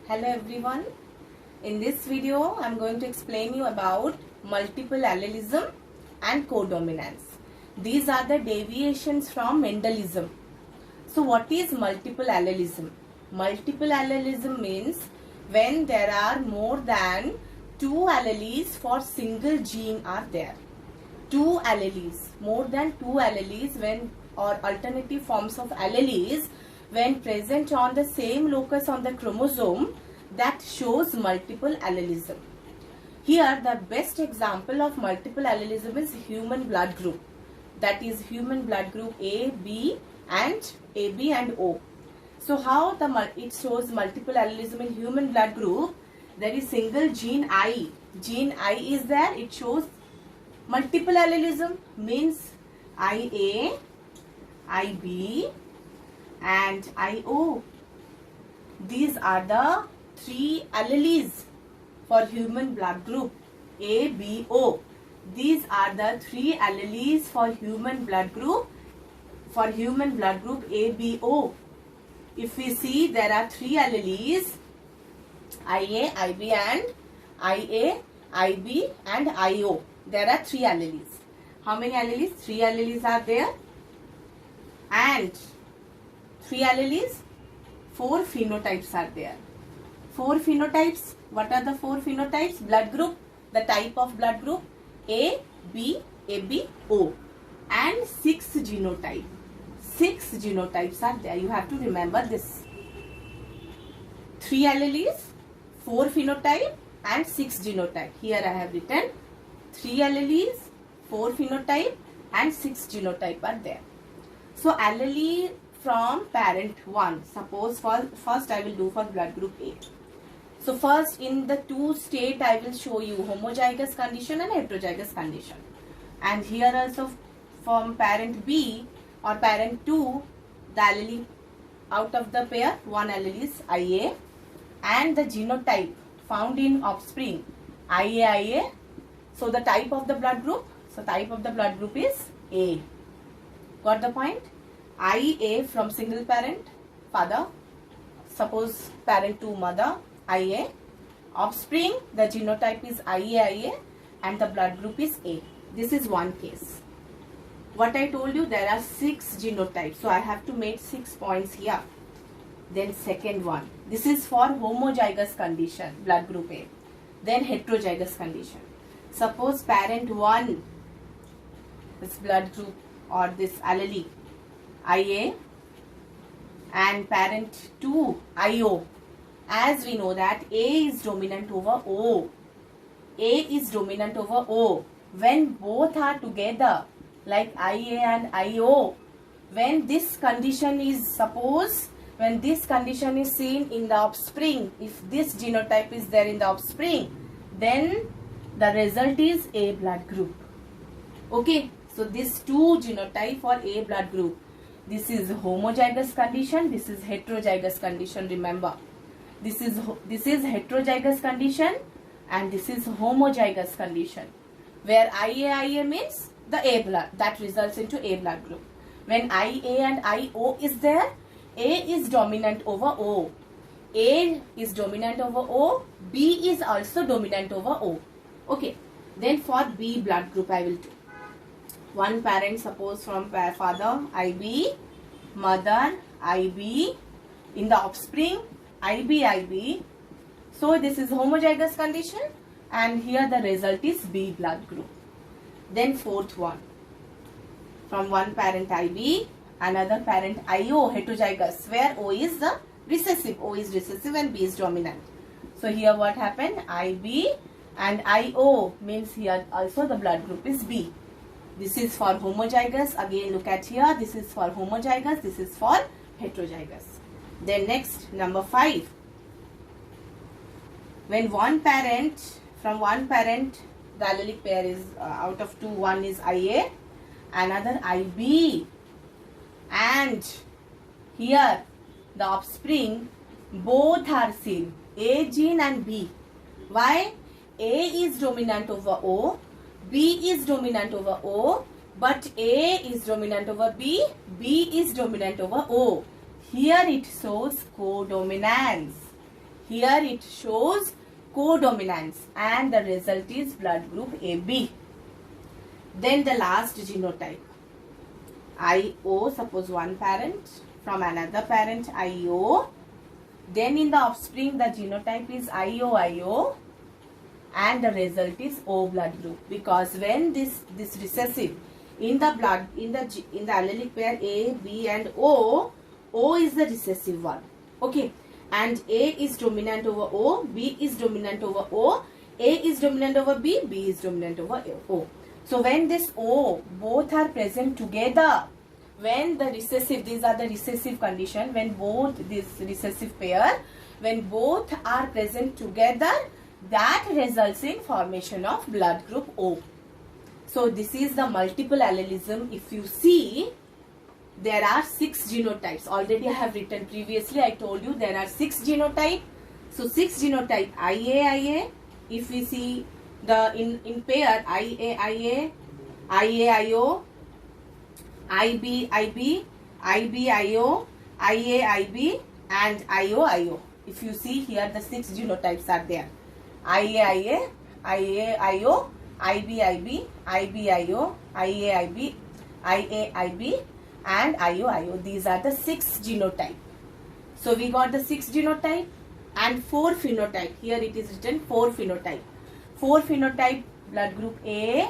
Hello everyone. In this video, I am going to explain you about multiple allelism and codominance. These are the deviations from Mendelism. So what is multiple allelism? Multiple allelism means when there are more than two alleles for single gene are there. Two alleles, more than two alleles when or alternative forms of alleles when present on the same locus on the chromosome, that shows multiple allelism. Here the best example of multiple allelism is human blood group. That is human blood group A, B and O. So how it shows multiple allelism in human blood group? There is single gene I. Gene I is there. It shows multiple allelism, means IA, IB and IO. These are the three alleles for human blood group A, B, O. These are the three alleles for human blood group A, B, O. If we see, there are three alleles IA, IB and IO. There are three alleles. How many alleles? Three alleles are there. And three alleles, four phenotypes are there. Four phenotypes. What are the four phenotypes? Blood group, the type of blood group A, B, AB, O, and six genotype. Six genotypes are there. You have to remember this. Three alleles, four phenotype, and six genotype. Here I have written three alleles, four phenotype, and six genotype are there. So allele from parent 1. Suppose first I will do for blood group A. So first in the two state I will show you homozygous condition and heterozygous condition. And here also from parent B or parent 2, the allele out of the pair, one allele is IA and the genotype found in offspring IA. So the type of the blood group, is A. Got the point? IA from single parent, father, suppose parent 2 mother, IA, offspring, the genotype is IA and the blood group is A. This is one case. What I told you, there are six genotypes, so I have to make 6 points here. Then second one, this is for homozygous condition, blood group A. Then heterozygous condition. Suppose parent 1, this blood group or this allele, IA, and parent 2, IO. As we know that A is dominant over O. A is dominant over O. When both are together, like IA and IO, when this condition is, when this condition is seen in the offspring, if this genotype is there in the offspring, then the result is A blood group. Okay, so these two genotype for A blood group. This is homozygous condition, this is heterozygous condition, remember. This is heterozygous condition and this is homozygous condition. Where IA means the A blood, that results into A blood group. When IA and IO is there, A is dominant over O. A is dominant over O, B is also dominant over O. Okay, then for B blood group I will do. One parent, suppose from father IB, mother IB, in the offspring IB. So this is homozygous condition and here the result is B blood group. Then fourth one, from one parent IB, another parent IO, heterozygous, where O is the recessive. O is recessive and B is dominant. So here what happened? IB and IO means here also the blood group is B. This is for homozygous. Again look at here. This is for homozygous. This is for heterozygous. Then next, number 5. When from one parent, the allelic pair is out of 2, one is IA, another IB. And here the offspring, both are seen, A gene and B. Why? A is dominant over O, B is dominant over O, but A is dominant over B, B is dominant over O. Here it shows codominance. Here it shows codominance and the result is blood group AB. Then the last genotype, IO, suppose one parent from another parent IO. Then in the offspring the genotype is IO and the result is O blood group, because when this recessive in the blood in the allelic pair A, B and O is the recessive one. Okay, and A is dominant over O, B is dominant over O, A is dominant over B, B is dominant over O. So when this O both are present together, when the recessive, these are the recessive condition, when both this recessive pair, when both are present together, that results in formation of blood group O. So this is the multiple allelism. If you see, there are 6 genotypes. Already I have written previously, I told you there are 6 genotypes. So 6 genotype IA. If we see the in pair IA, IAIO, IB, IBIO, IAIB and IOIO. If you see here, the 6 genotypes are there. IAIA, IAIO, IBIB, IBIO, IAIB, IAIB and IOIO. These are the 6 genotype. So we got the 6 genotype and 4 phenotype. Here it is written 4 phenotype. 4 phenotype, blood group A,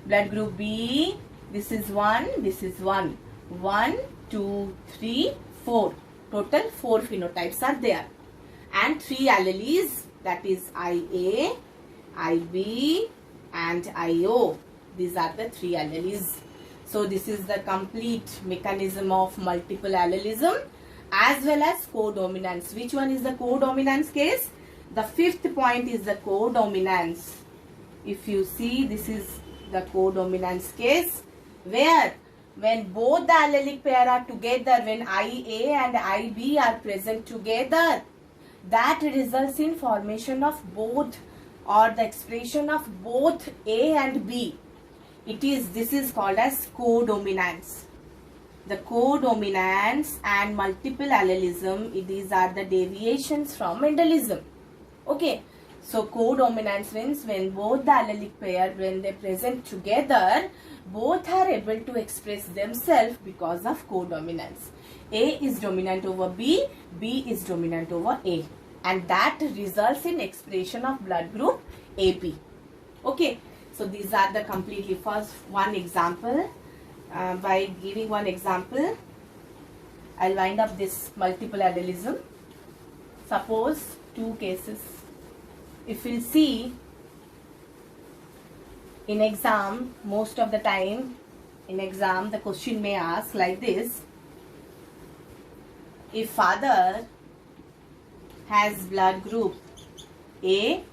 blood group B. This is 1, this is 1. 1, 2, 3, 4. Total 4 phenotypes are there. And 3 alleles, that is IA, IB and IO. These are the 3 alleles. So this is the complete mechanism of multiple allelism as well as codominance. Which one is the codominance case? The 5th point is the codominance. If you see, this is the codominance case, where when both the allelic pair are together, when IA and IB are present together, that results in formation of both or the expression of both A and B. This is called as codominance. The codominance and multiple allelism, these are the deviations from Mendelism. Okay, so codominance means when both the allelic pair, when they present together, both are able to express themselves because of codominance. A is dominant over B, B is dominant over A, and that results in expression of blood group AB. Okay, so these are the completely first one example. By giving one example, I'll wind up this multiple allelism. Suppose 2 cases. If we'll see in exam, most of the time in exam the question may ask like this: if father has blood group A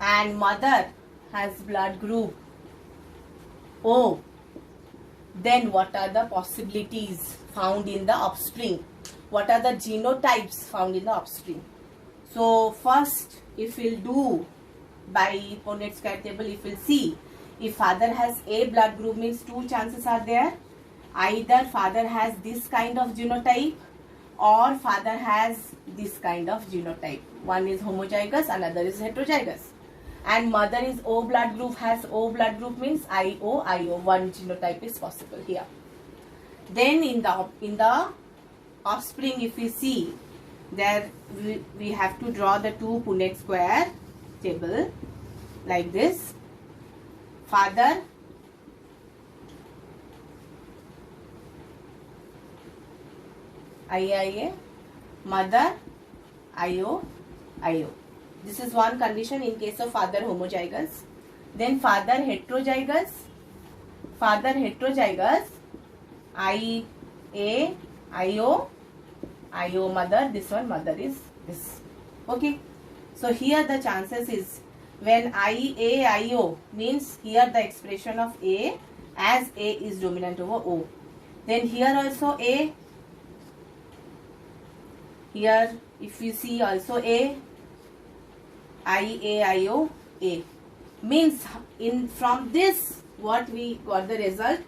and mother has blood group O, then what are the possibilities found in the offspring? What are the genotypes found in the offspring? So first, if we'll do by Punnett square table, if we'll see, if father has A blood group, means 2 chances are there. Either father has this kind of genotype or father has this kind of genotype. One is homozygous, another is heterozygous. And mother is O blood group, has O blood group, means IO. One genotype is possible here. Then in the offspring, if we see, there we have to draw the 2 Punnett square table like this. Father, IA, mother, IO. This is one condition in case of father homozygous. Then father heterozygous, IA, IO mother, this one mother is this. Okay, so here the chances is when IO means here the expression of A, as A is dominant over O. Then here also A, here if you see also A, IO, A. Means from this what we got the result,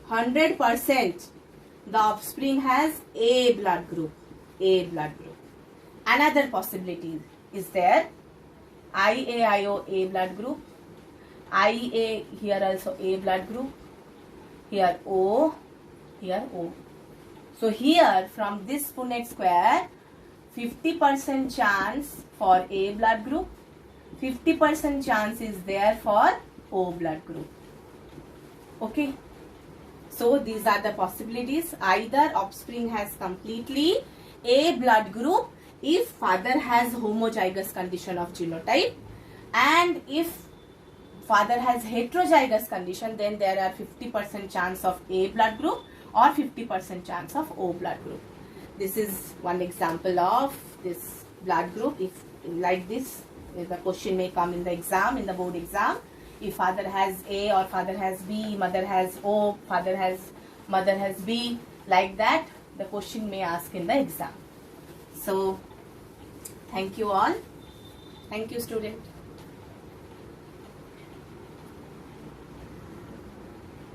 100% the offspring has A blood group. Another possibility is there. IAIO A blood group. IA here also A blood group. Here O. Here O. So here from this Punnett square, 50% chance for A blood group. 50% chance is there for O blood group. Okay. So these are the possibilities. Either offspring has completely A blood group if father has homozygous condition of genotype, and if father has heterozygous condition, then there are 50% chance of A blood group or 50% chance of O blood group. This is one example of this blood group. If like this, the question may come in the exam, in the board exam. If father has A or father has B, mother has O, mother has B, like that, the question may ask in the exam. So, thank you all. Thank you, student.